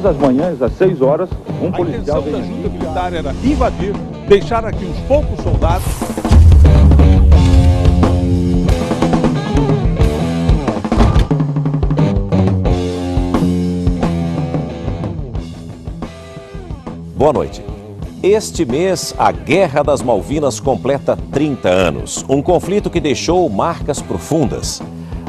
Todas as manhãs, às 6 horas, um policial... A intenção da junta militar era invadir, deixar aqui uns poucos soldados... Boa noite. Este mês, a Guerra das Malvinas completa 30 anos. Um conflito que deixou marcas profundas.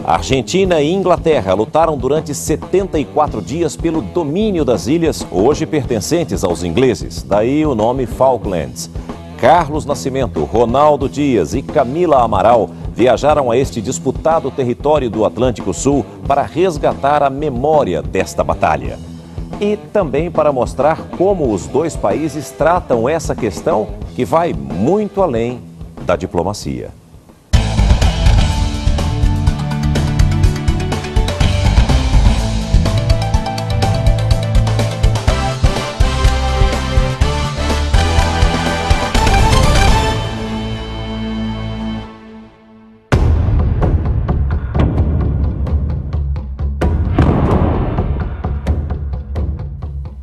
A Argentina e Inglaterra lutaram durante 74 dias pelo domínio das ilhas, hoje pertencentes aos ingleses. Daí o nome Falklands. Carlos Nascimento, Ronaldo Dias e Camila Amaral viajaram a este disputado território do Atlântico Sul para resgatar a memória desta batalha. E também para mostrar como os dois países tratam essa questão que vai muito além da diplomacia.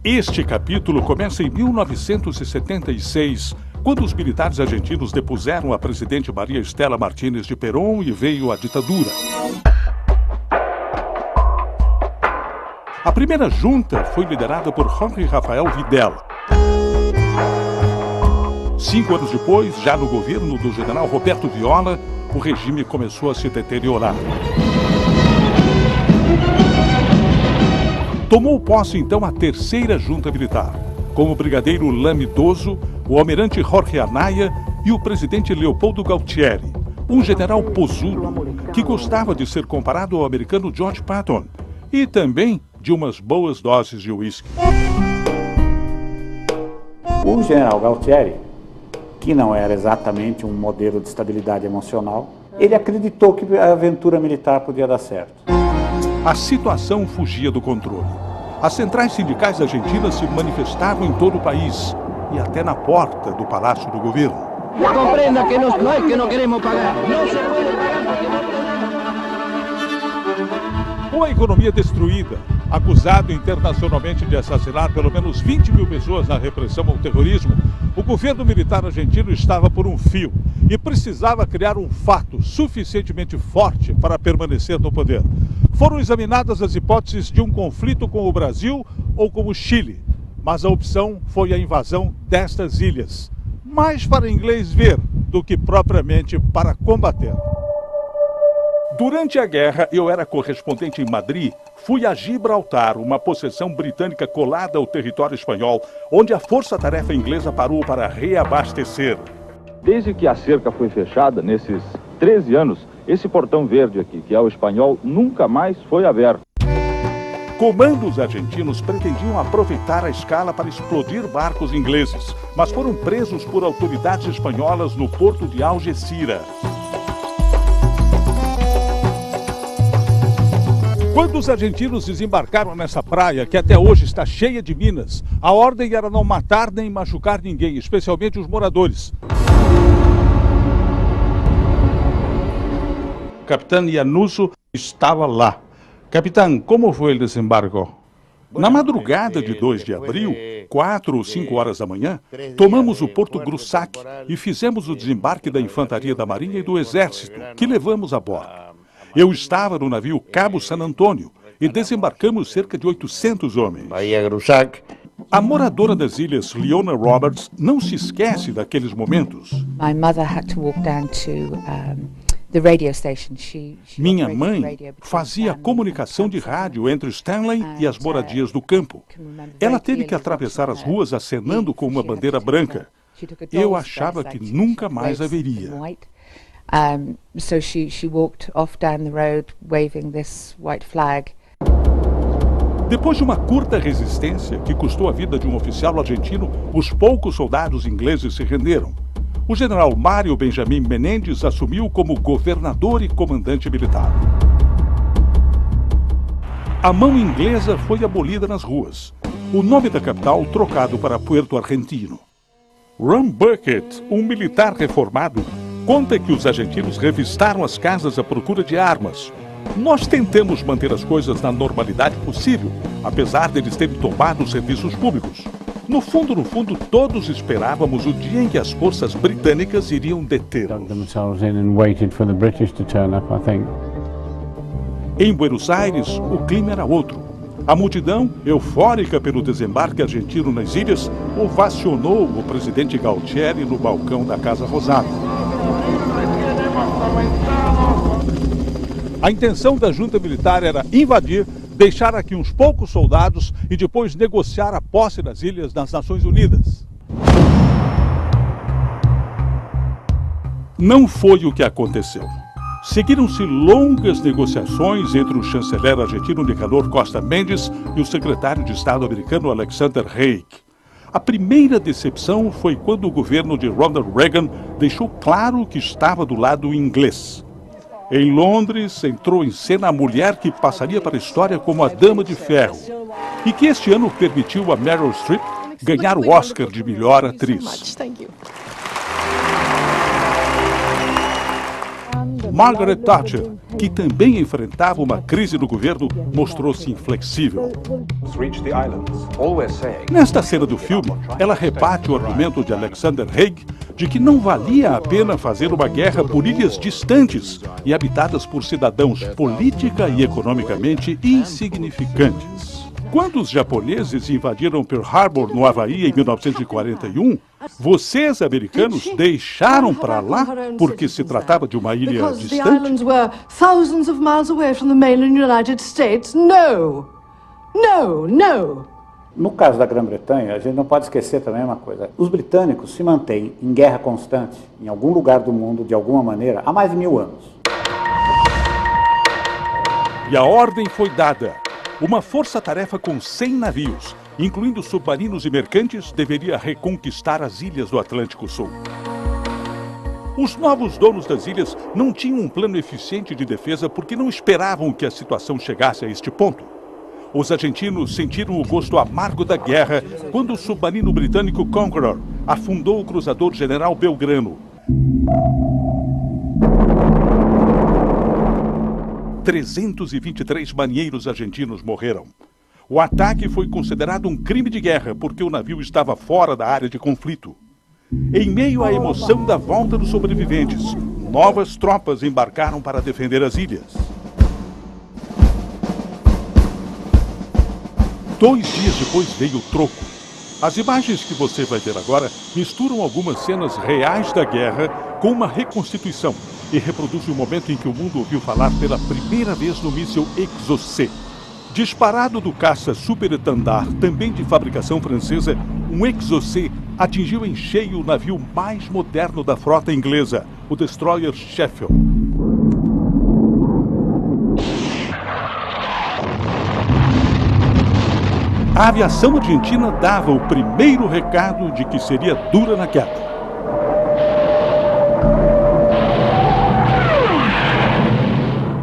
Este capítulo começa em 1976, quando os militares argentinos depuseram a presidente Maria Estela Martínez de Perón e veio a ditadura. A primeira junta foi liderada por Jorge Rafael Videla. 5 anos depois, já no governo do general Roberto Viola, o regime começou a se deteriorar. Tomou posse, então, a terceira junta militar, com o brigadeiro Lamidoso, o almirante Jorge Anaya e o presidente Leopoldo Galtieri, um general posudo que gostava de ser comparado ao americano George Patton e também de umas boas doses de uísque. O general Galtieri, que não era exatamente um modelo de estabilidade emocional, ele acreditou que a aventura militar podia dar certo. A situação fugia do controle. As centrais sindicais argentinas se manifestavam em todo o país e até na porta do Palácio do Governo. Compreenda que não é que não queremos pagar. Não se pode pagar porque não podemos. Com a economia destruída, acusado internacionalmente de assassinar pelo menos 20 mil pessoas na repressão ao terrorismo, o governo militar argentino estava por um fio e precisava criar um fato suficientemente forte para permanecer no poder. Foram examinadas as hipóteses de um conflito com o Brasil ou com o Chile, mas a opção foi a invasão destas ilhas, mais para inglês ver do que propriamente para combater. Durante a guerra, eu era correspondente em Madrid, fui a Gibraltar, uma possessão britânica colada ao território espanhol, onde a força-tarefa inglesa parou para reabastecer. Desde que a cerca foi fechada, nesses 13 anos, esse portão verde aqui, que é o espanhol, nunca mais foi aberto. Comandos argentinos pretendiam aproveitar a escala para explodir barcos ingleses, mas foram presos por autoridades espanholas no porto de Algeciras. Quando os argentinos desembarcaram nessa praia, que até hoje está cheia de minas, a ordem era não matar nem machucar ninguém, especialmente os moradores. O capitão Llanuso estava lá. Capitão, como foi o desembarque? Na madrugada de 2 de abril, 4 ou 5 horas da manhã, tomamos o Porto Grusac e fizemos o desembarque da Infantaria da Marinha e do Exército, que levamos a bordo. Eu estava no navio Cabo San Antônio e desembarcamos cerca de 800 homens. A moradora das ilhas, Leona Roberts, não se esquece daqueles momentos. Minha mãe fazia comunicação de rádio entre Stanley e as moradias do campo. Ela teve que atravessar as ruas acenando com uma bandeira branca. Eu achava que nunca mais a veria. So she walked off down the road waving this white flag. Depois de uma curta resistência que custou a vida de um oficial argentino, os poucos soldados ingleses se renderam. O general Mário Benjamin Menendez assumiu como governador e comandante militar. A mão inglesa foi abolida nas ruas. O nome da capital trocado para Puerto Argentino. Ron Bucket, um militar reformado, conta que os argentinos revistaram as casas à procura de armas, Nós tentamos manter as coisas na normalidade possível, apesar deles terem tomado os serviços públicos. No fundo, todos esperávamos o dia em que as forças britânicas iriam detê-los. Em Buenos Aires, o clima era outro. A multidão, eufórica pelo desembarque argentino nas ilhas, ovacionou o presidente Galtieri no balcão da Casa Rosada. A intenção da junta militar era invadir, deixar aqui uns poucos soldados e depois negociar a posse das ilhas nas Nações Unidas. Não foi o que aconteceu. Seguiram-se longas negociações entre o chanceler argentino Nicanor Costa Mendes e o secretário de Estado americano Alexander Haig. A primeira decepção foi quando o governo de Ronald Reagan deixou claro que estava do lado inglês. Em Londres, entrou em cena a mulher que passaria para a história como a Dama de Ferro e que este ano permitiu a Meryl Streep ganhar o Oscar de melhor atriz. Margaret Thatcher, que também enfrentava uma crise no governo, mostrou-se inflexível. Nesta cena do filme, ela rebate o argumento de Alexander Haig de que não valia a pena fazer uma guerra por ilhas distantes e habitadas por cidadãos política e economicamente insignificantes. Quando os japoneses invadiram Pearl Harbor, no Havaí, em 1941, vocês, americanos, deixaram para lá porque se tratava de uma ilha distante? No caso da Grã-Bretanha, a gente não pode esquecer também uma coisa. Os britânicos se mantêm em guerra constante, em algum lugar do mundo, de alguma maneira, há mais de 1000 anos. E a ordem foi dada. Uma força-tarefa com 100 navios, incluindo submarinos e mercantes, deveria reconquistar as ilhas do Atlântico Sul. Os novos donos das ilhas não tinham um plano eficiente de defesa porque não esperavam que a situação chegasse a este ponto. Os argentinos sentiram o gosto amargo da guerra quando o submarino britânico Conqueror afundou o cruzador General Belgrano. 323 marinheiros argentinos morreram. O ataque foi considerado um crime de guerra porque o navio estava fora da área de conflito. Em meio à emoção da volta dos sobreviventes, novas tropas embarcaram para defender as ilhas. 2 dias depois veio o troco. As imagens que você vai ver agora misturam algumas cenas reais da guerra com uma reconstituição e reproduzem o momento em que o mundo ouviu falar pela primeira vez no míssil Exocet. Disparado do caça Super Étendard, também de fabricação francesa, um Exocet atingiu em cheio o navio mais moderno da frota inglesa, o destroyer Sheffield. A aviação argentina dava o primeiro recado de que seria dura na queda.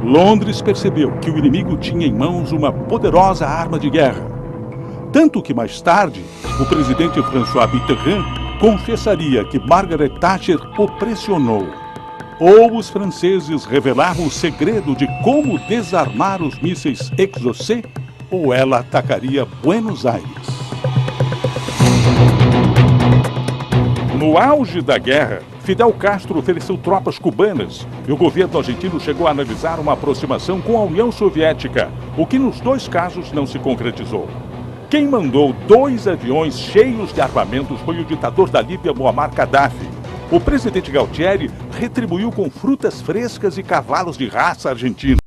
Londres percebeu que o inimigo tinha em mãos uma poderosa arma de guerra. Tanto que mais tarde, o presidente François Mitterrand confessaria que Margaret Thatcher o pressionou. Ou os franceses revelavam o segredo de como desarmar os mísseis Exocet, ou ela atacaria Buenos Aires. No auge da guerra, Fidel Castro ofereceu tropas cubanas e o governo argentino chegou a analisar uma aproximação com a União Soviética, o que nos 2 casos não se concretizou. Quem mandou 2 aviões cheios de armamentos foi o ditador da Líbia, Muammar Gaddafi. O presidente Galtieri retribuiu com frutas frescas e cavalos de raça argentinos.